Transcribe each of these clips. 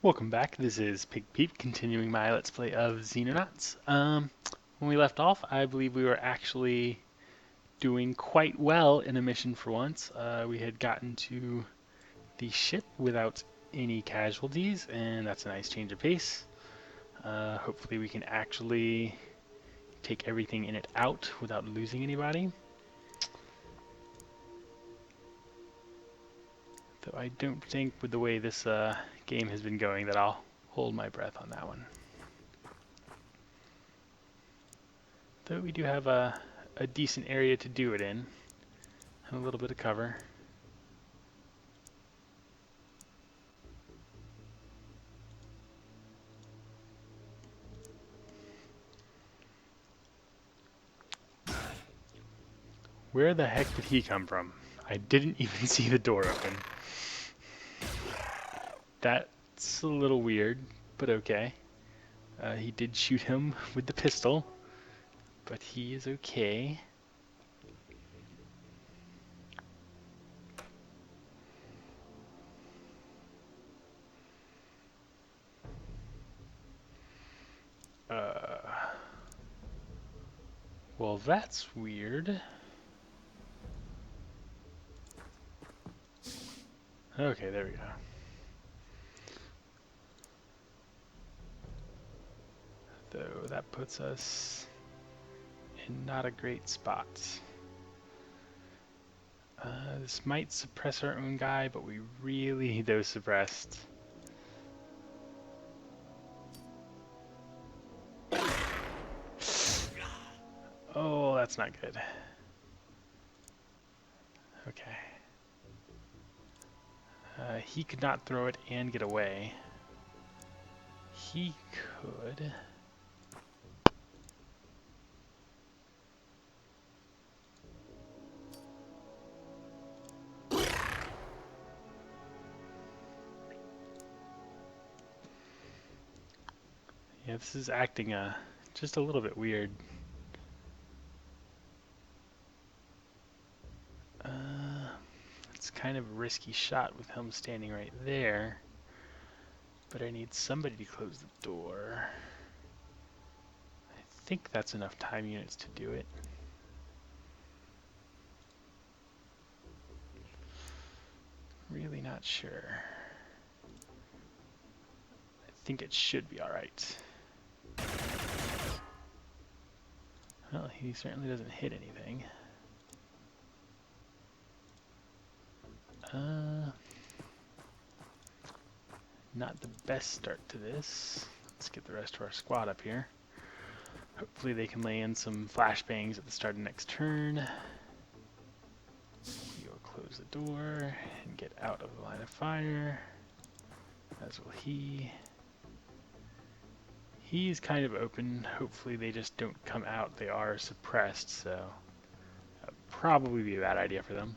Welcome back. This is Pig Peep, continuing my Let's Play of Xenonauts. When we left off, I believe we were actually doing quite well in a mission for once. We had gotten to the ship without any casualties, and that's a nice change of pace. Hopefully we can actually take everything in it out without losing anybody. Though I don't think with the way this game has been going that I'll hold my breath on that one. Though we do have a decent area to do it in, and a little bit of cover. Where the heck did he come from? I didn't even see the door open. That's a little weird, but okay. He did shoot him with the pistol, but he is okay. Well, that's weird. Okay, there we go. Though that puts us in not a great spot. This might suppress our own guy, but we really need those suppressed. Oh, that's not good. Okay. He could not throw it and get away. He could. Yeah, this is acting just a little bit weird. It's kind of a risky shot with him standing right there, but I need somebody to close the door. I think that's enough time units to do it. Really not sure. I think it should be alright. Well, he certainly doesn't hit anything. Not the best start to this. Let's get the rest of our squad up here. Hopefully they can land some flashbangs at the start of next turn. You'll close the door and get out of the line of fire, as will he. He's kind of open. Hopefully they just don't come out. They are suppressed, so that would probably be a bad idea for them.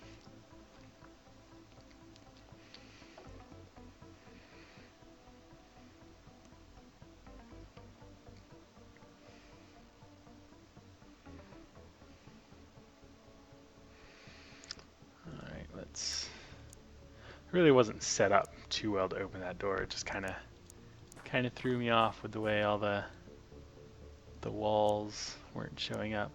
Alright, let's... Really wasn't set up too well to open that door. It just kind of threw me off with the way all the walls weren't showing up.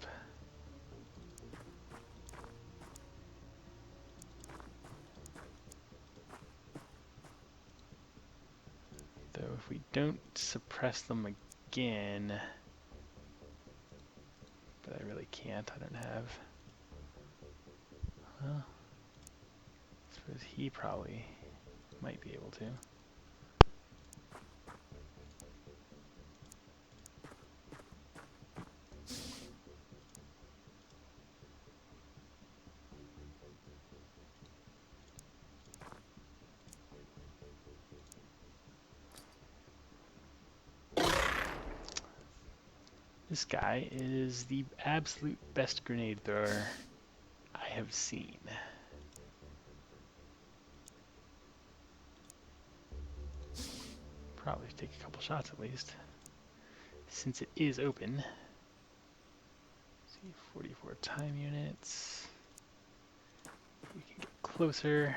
Though if we don't suppress them again, but I really can't, I don't have. Well, I suppose he probably might be able to. This guy is the absolute best grenade thrower I have seen. Probably take a couple shots at least, since it is open. See, 44 time units. We can get closer.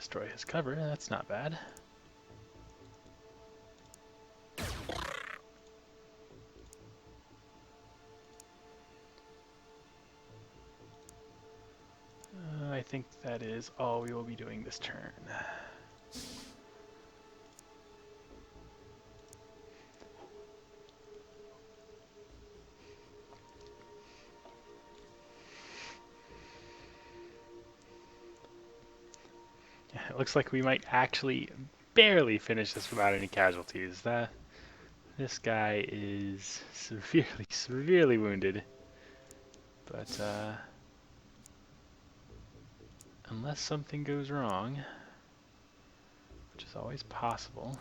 destroy his cover. That's not bad. I think that is all we will be doing this turn. It looks like we might actually barely finish this without any casualties. This guy is severely wounded. But unless something goes wrong, which is always possible.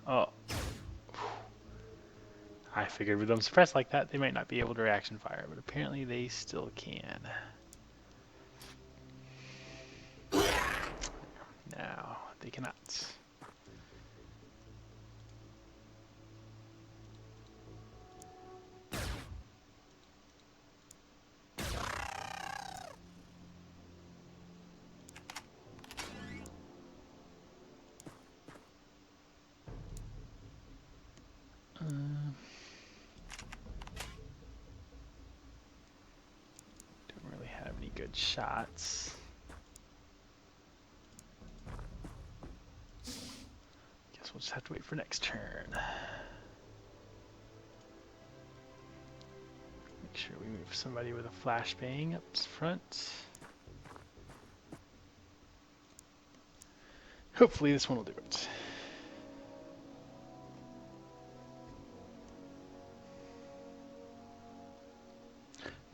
Oh. I figured with them suppressed like that, they might not be able to reaction fire, but apparently they still can. Now, they cannot. Don't really have any good shots. Guess we'll just have to wait for next turn. Make sure we move somebody with a flashbang up front. Hopefully this one will do it.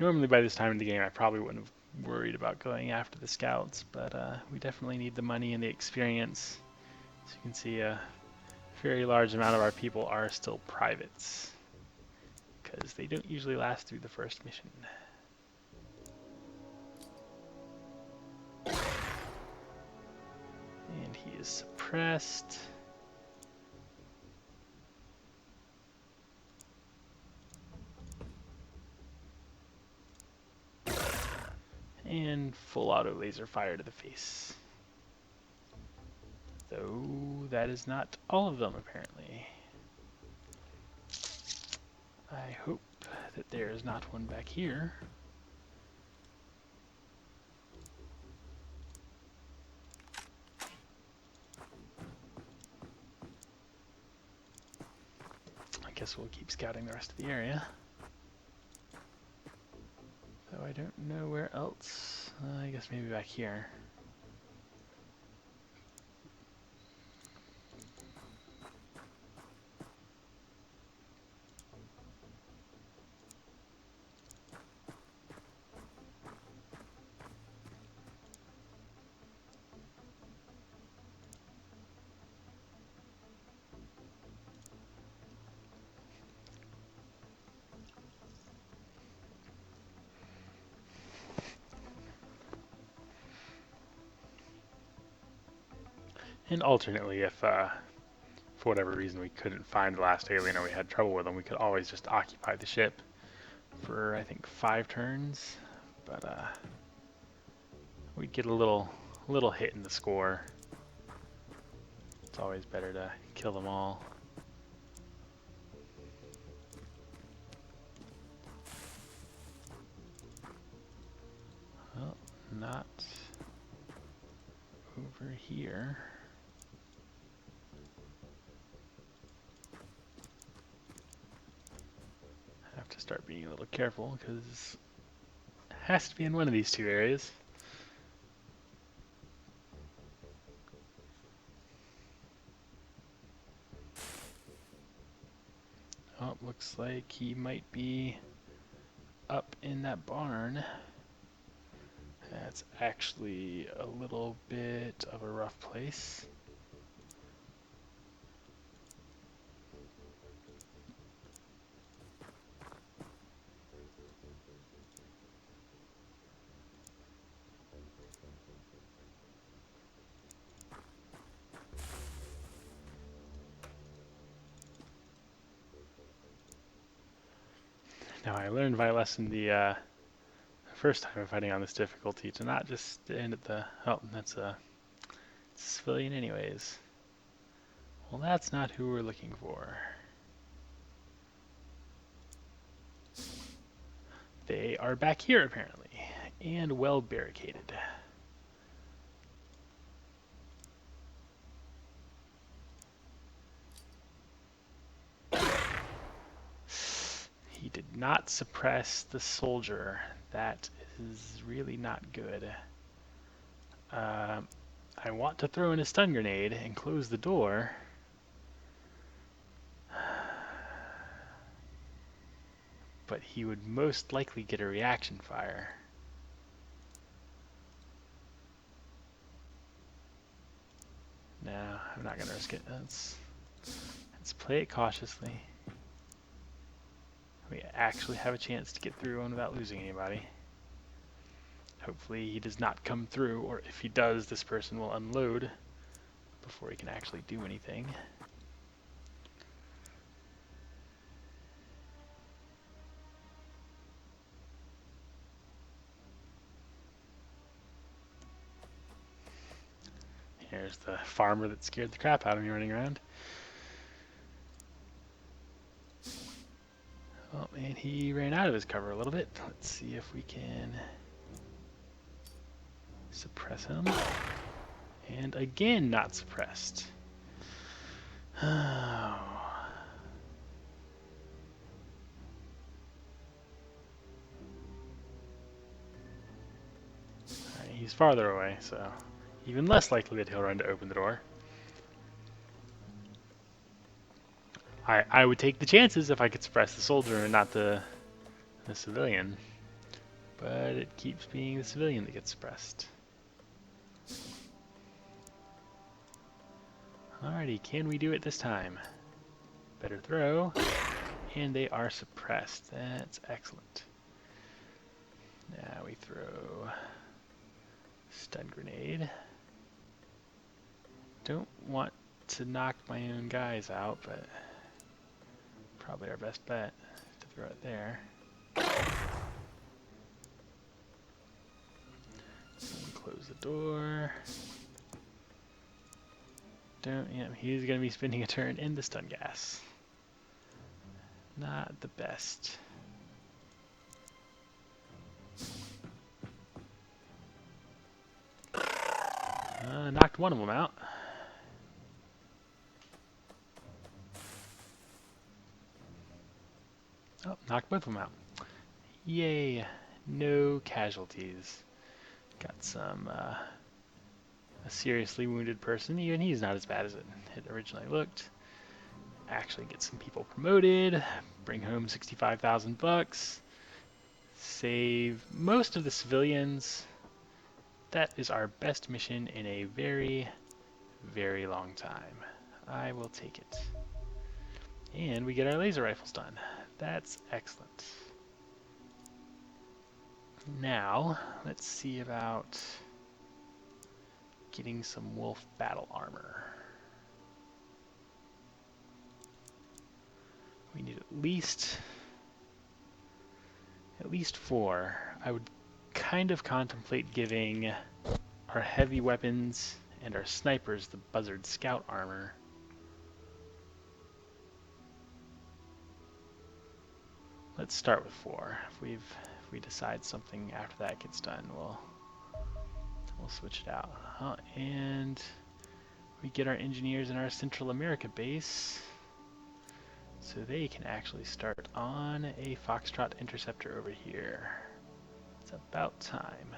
Normally by this time in the game I probably wouldn't have worried about going after the scouts, but we definitely need the money and the experience. As you can see, a very large amount of our people are still privates, because they don't usually last through the first mission. And he is suppressed. And full auto laser fire to the face. Though that is not all of them, apparently. I hope that there is not one back here. I guess we'll keep scouting the rest of the area. Though I don't know where else. I guess maybe back here. And alternately, if for whatever reason we couldn't find the last alien or we had trouble with them, we could always just occupy the ship for, I think, 5 turns. But we'd get a little hit in the score. It's always better to kill them all. Well, not over here. I have to start being a little careful because it has to be in one of these 2 areas. Oh, looks like he might be up in that barn. That's actually a little bit of a rough place. Now I learned my lesson the first time of fighting on this difficulty to not just stand at the... Oh, that's a Civilian anyways. Well, that's not who we're looking for. They are back here, apparently, and well barricaded. He did not suppress the soldier. That is really not good. I want to throw in a stun grenade and close the door. But he would most likely get a reaction fire. No, I'm not going to risk it. Let's play it cautiously. We actually have a chance to get through one without losing anybody. Hopefully he does not come through, or if he does, this person will unload before he can actually do anything. Here's the farmer that scared the crap out of me running around. Oh man, he ran out of his cover a little bit. Let's see if we can suppress him. And again, not suppressed. Oh. Alright, he's farther away, so even less likely that he'll run to open the door. I would take the chances if I could suppress the soldier and not the civilian. But it keeps being the civilian that gets suppressed. Alrighty, can we do it this time? Better throw. And they are suppressed. That's excellent. Now we throw stun grenade. Don't want to knock my own guys out, but probably our best bet to throw it there. Close the door. Yeah, he's going to be spending a turn in the stun gas. Not the best. Knocked one of them out. Oh, knocked both of them out. Yay, no casualties. Got some, a seriously wounded person. Even he's not as bad as it originally looked. Actually get some people promoted, bring home 65,000 bucks, save most of the civilians. That is our best mission in a very, very long time. I will take it. And we get our laser rifles done. That's excellent. Now, let's see about getting some wolf battle armor. We need at least 4. I would kind of contemplate giving our heavy weapons and our snipers the Buzzard Scout armor. Let's start with 4. If we decide something after that gets done, we'll switch it out. And we get our engineers in our Central America base, so they can actually start on a Foxtrot interceptor over here. It's about time.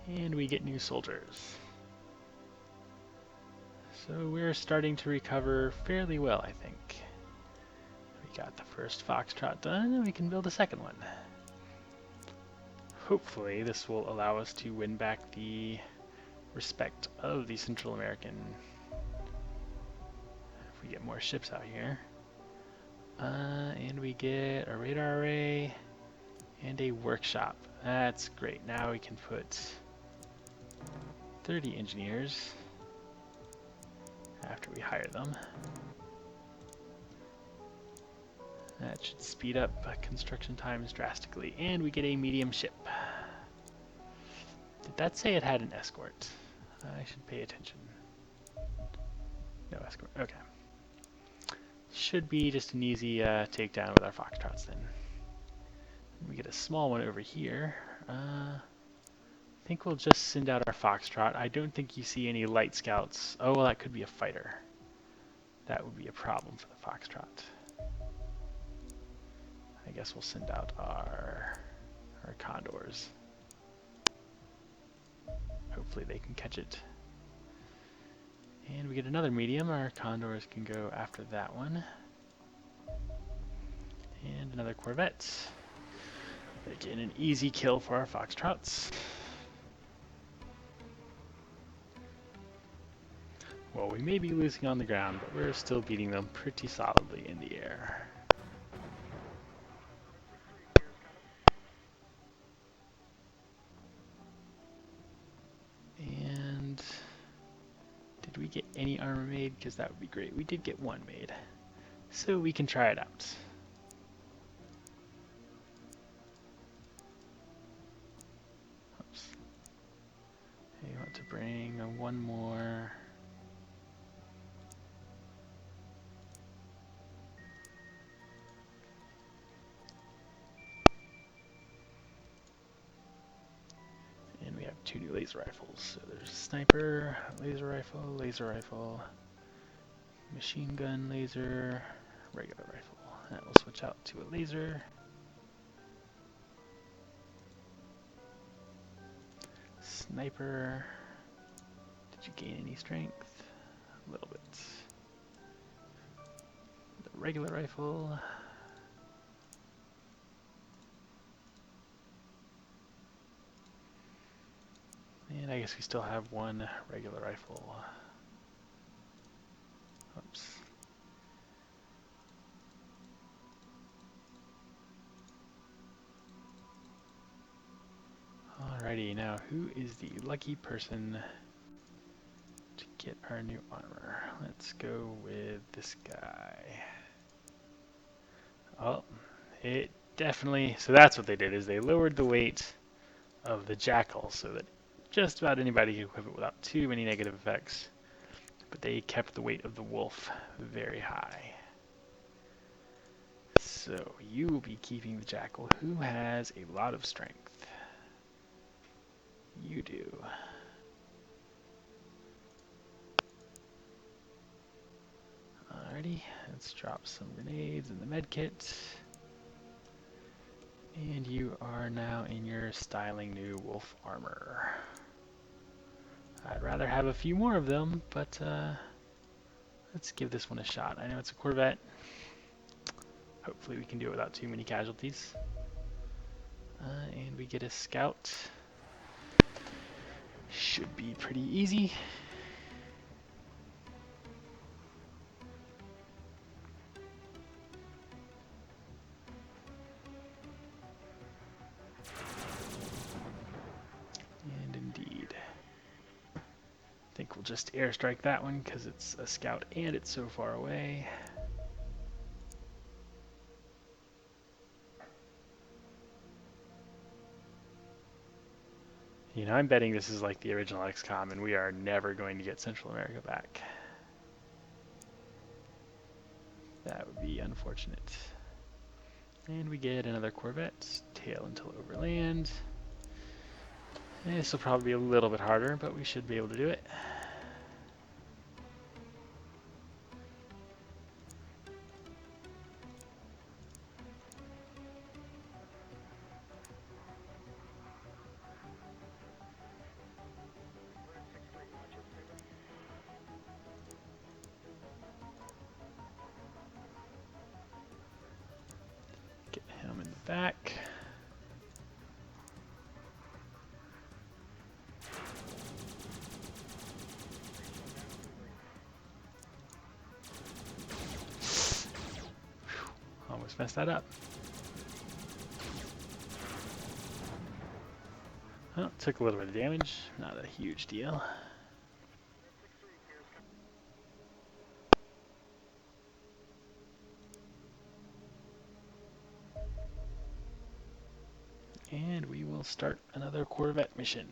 And we get new soldiers. So we're starting to recover fairly well, I think. We got the first Foxtrot done, and we can build a second one. Hopefully this will allow us to win back the respect of the Central American. If we get more ships out here. And we get a radar array and a workshop. That's great. Now we can put 30 engineers after we hire them. That should speed up construction times drastically. And we get a medium ship. Did that say it had an escort? I should pay attention. No escort. Okay. Should be just an easy takedown with our foxtrots then. We get a small one over here. I think we'll just send out our foxtrot. I don't think you see any light scouts. Oh, well, that could be a fighter. That would be a problem for the foxtrot. I guess we'll send out our condors. Hopefully they can catch it. And we get another medium. Our condors can go after that one. And another corvette. Again, an easy kill for our foxtrots. Well, we may be losing on the ground, but we're still beating them pretty solidly in the air. And did we get any armor made? Because that would be great. We did get one made. So we can try it out. Oops. I want to bring one more. And we have two new laser rifles. So there's a sniper, laser rifle, machine gun, laser, regular rifle. And we'll switch out to a laser. Sniper. Did you gain any strength? A little bit. The regular rifle. And I guess we still have one regular rifle. Oops. Alrighty, now who is the lucky person to get our new armor? Let's go with this guy. Oh, it definitely, so that's what they did, is they lowered the weight of the jackal so that just about anybody could equip it without too many negative effects. But they kept the weight of the wolf very high. So you will be keeping the jackal, who has a lot of strength. You do. Alrighty, let's drop some grenades in the med kit. And you are now in your styling new wolf armor. I'd rather have a few more of them, but let's give this one a shot. I know it's a Corvette. Hopefully we can do it without too many casualties. And we get a scout. Should be pretty easy. And indeed. I think we'll just airstrike that one because it's a scout and it's so far away. You know, I'm betting this is like the original XCOM and we are never going to get Central America back. That would be unfortunate. And we get another Corvette, tail until overland. This will probably be a little bit harder, but we should be able to do it. Get him in the back. Almost messed that up. Well, took a little bit of damage, not a huge deal. And we will start another Corvette mission.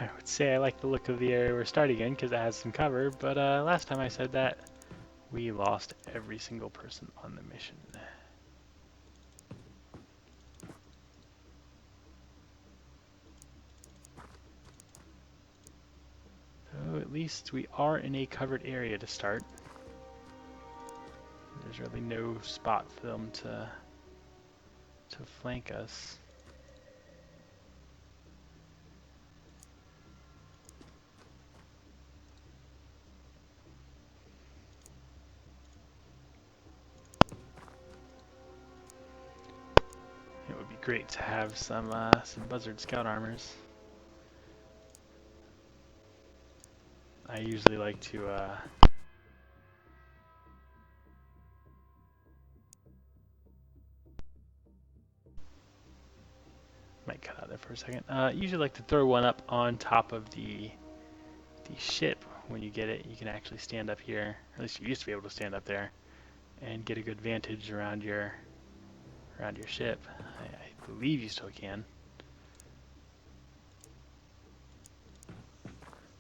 I would say I like the look of the area we're starting in because it has some cover, but last time I said that, we lost every single person on the mission. So at least we are in a covered area to start. There's really no spot for them to flank us. It would be great to have some buzzard scout armors. I usually like to might cut out there for a second. Usually like to throw one up on top of the ship. When you get it, you can actually stand up here. Or at least you used to be able to stand up there and get a good vantage around your ship. I believe you still can.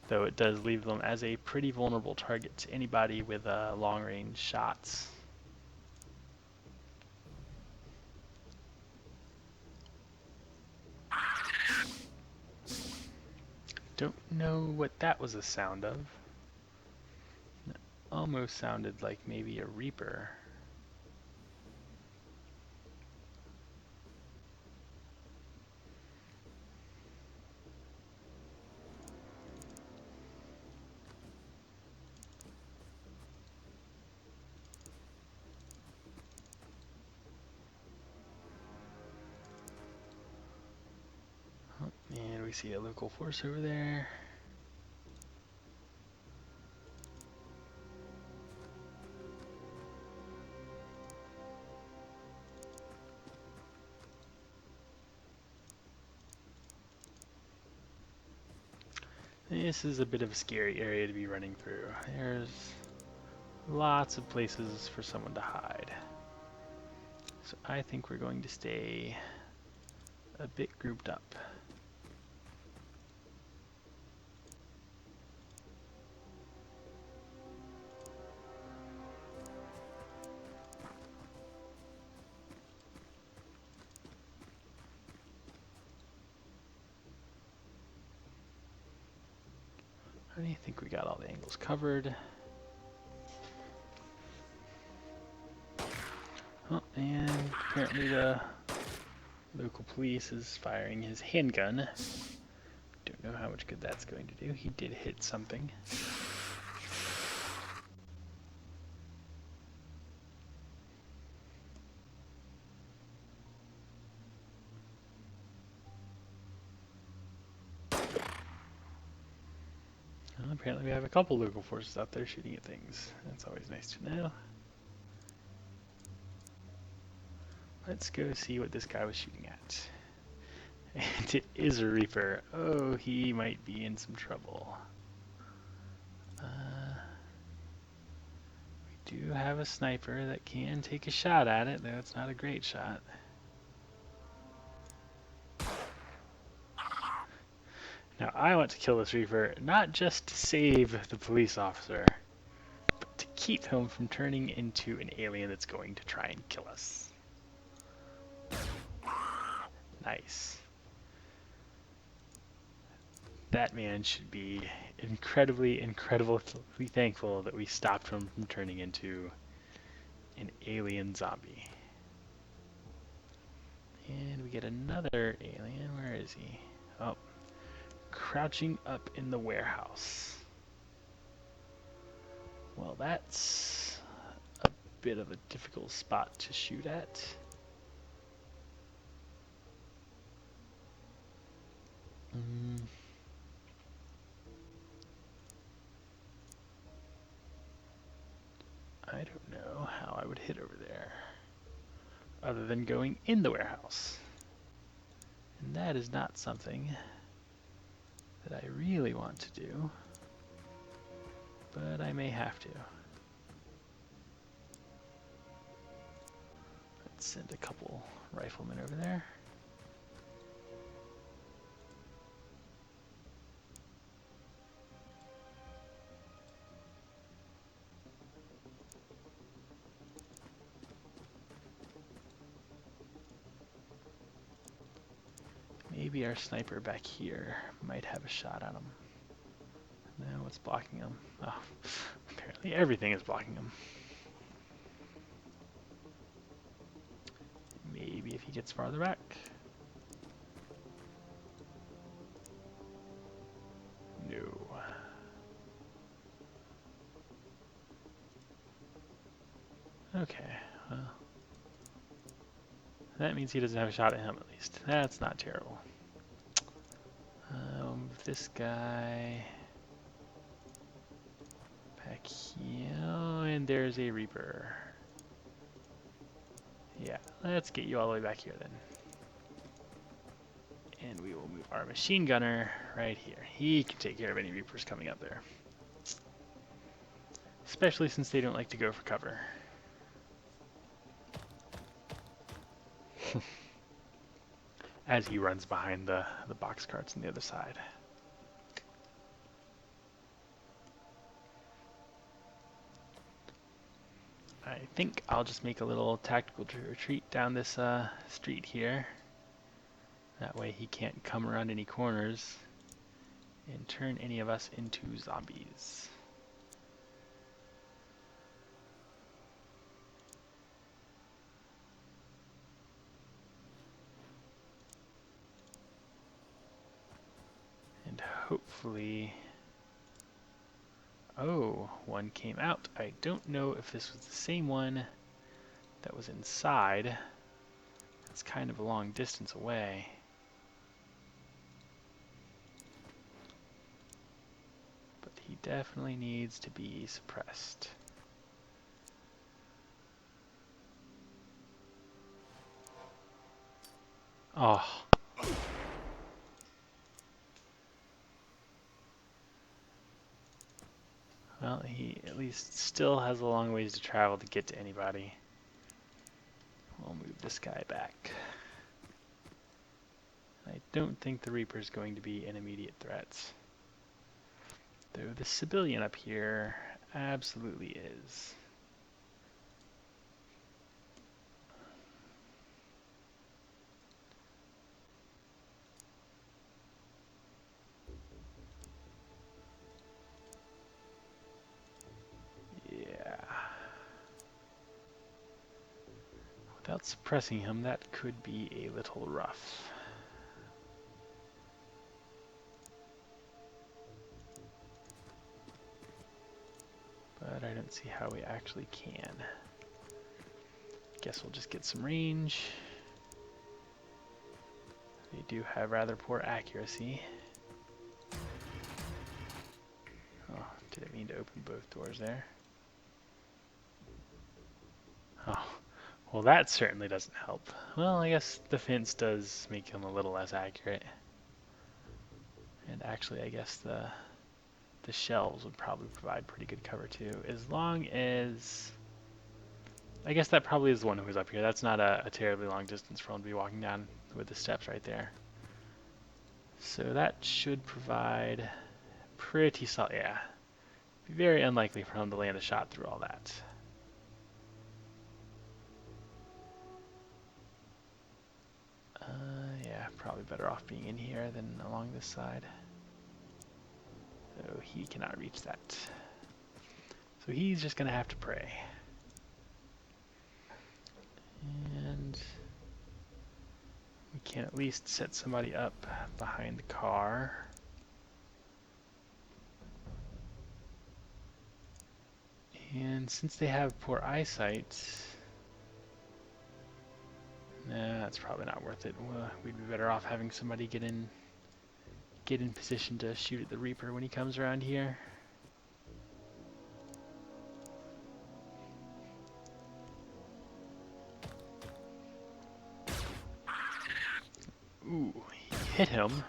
Though it does leave them as a pretty vulnerable target to anybody with long-range shots. Don't know what that was a sound of. It almost sounded like maybe a Reaper. Oh, and we see a local force over there. This is a bit of a scary area to be running through. There's lots of places for someone to hide. So I think we're going to stay a bit grouped up. I think we got all the angles covered. Oh, and apparently the local police is firing his handgun. Don't know how much good that's going to do. He did hit something. Well, apparently we have a couple local forces out there shooting at things. That's always nice to know. Let's go see what this guy was shooting at. And it is a Reaper. Oh, he might be in some trouble. We do have a sniper that can take a shot at it, though it's not a great shot. Now I want to kill this Reaper, not just to save the police officer, but to keep him from turning into an alien that's going to try and kill us. Nice. That man should be incredibly thankful that we stopped him from turning into an alien zombie. And we get another alien. Where is he? Oh, crouching up in the warehouse. Well, that's a bit of a difficult spot to shoot at. I don't know how I would hit over there, other than going in the warehouse. And that is not something that I really want to do, but I may have to. Let's send a couple riflemen over there. maybe our sniper back here might have a shot at him. Now what's blocking him? Oh, apparently everything is blocking him. Maybe if he gets farther back. No. Okay, well, that means he doesn't have a shot at him at least. That's not terrible. This guy back here, oh, and there's a Reaper. Yeah, let's get you all the way back here then. And we will move our machine gunner right here. He can take care of any Reapers coming up there. Especially since they don't like to go for cover. As he runs behind the box carts on the other side. I think I'll just make a little tactical retreat down this street here. That way he can't come around any corners and turn any of us into zombies. And hopefully... Oh, one came out. I don't know if this was the same one that was inside. It's kind of a long distance away. But he definitely needs to be suppressed. Oh. Well, he at least still has a long ways to travel to get to anybody. We'll move this guy back. I don't think the Reaper's going to be an immediate threat. Though the civilian up here absolutely is. Yeah. Without suppressing him, that could be a little rough. But I don't see how we actually can. Guess we'll just get some range. They do have rather poor accuracy. Oh, didn't mean to open both doors there. Oh, well that certainly doesn't help. Well, I guess the fence does make him a little less accurate. And actually, I guess the shelves would probably provide pretty good cover too, as long as... I guess that probably is the one who was up here. That's not a terribly long distance for him to be walking down with the steps right there. So that should provide pretty solid... Yeah. Be very unlikely for him to land a shot through all that. Yeah, probably better off being in here than along this side. So he cannot reach that. So he's just going to have to pray. And we can at least set somebody up behind the car. And since they have poor eyesight, nah, that's probably not worth it. We'd be better off having somebody get in position to shoot at the Reaper when he comes around here. Ooh, he hit him.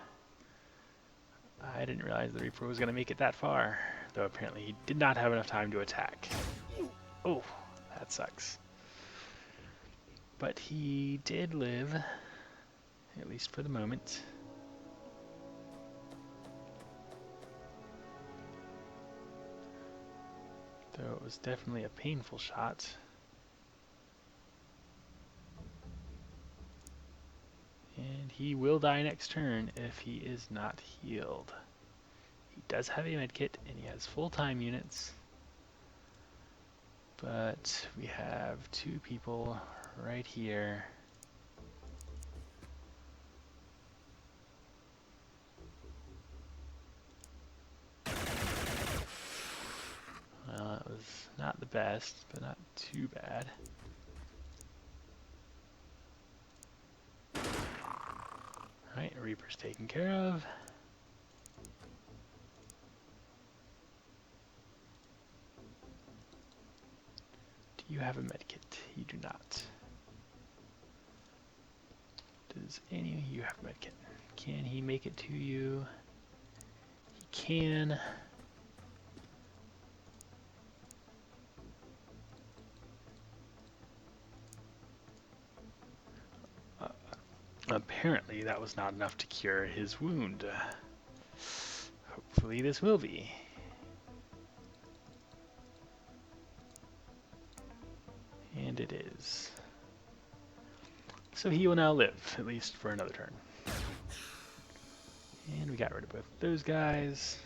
I didn't realize the Reaper was going to make it that far, though apparently he did not have enough time to attack. Oh, that sucks. But he did live, at least for the moment. Though it was definitely a painful shot. And he will die next turn if he is not healed. He does have a medkit, and he has full-time units. But we have two people right here. Well, it was not the best, but not too bad. Alright, Reaper's taken care of. Do you have a medkit? You do not. Does any of you have a medkit? Can he make it to you? He can. Apparently that was not enough to cure his wound. Hopefully this will be. And it is. So he will now live, at least for another turn. And we got rid of both those guys.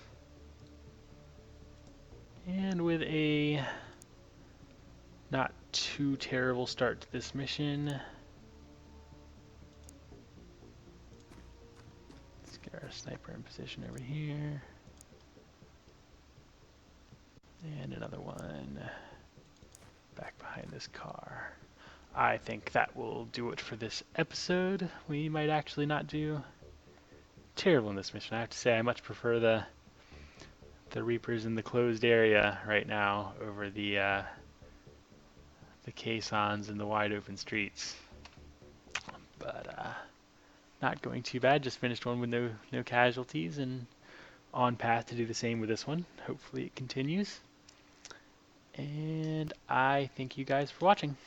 And with a not too terrible start to this mission, let's get our sniper in position over here. And another one back behind this car. I think that will do it for this episode. We might actually not do terrible in this mission. I have to say I much prefer the Reapers in the closed area right now over the caissons in the wide open streets. But not going too bad. Just finished one with no casualties, and on path to do the same with this one. Hopefully it continues. And I thank you guys for watching.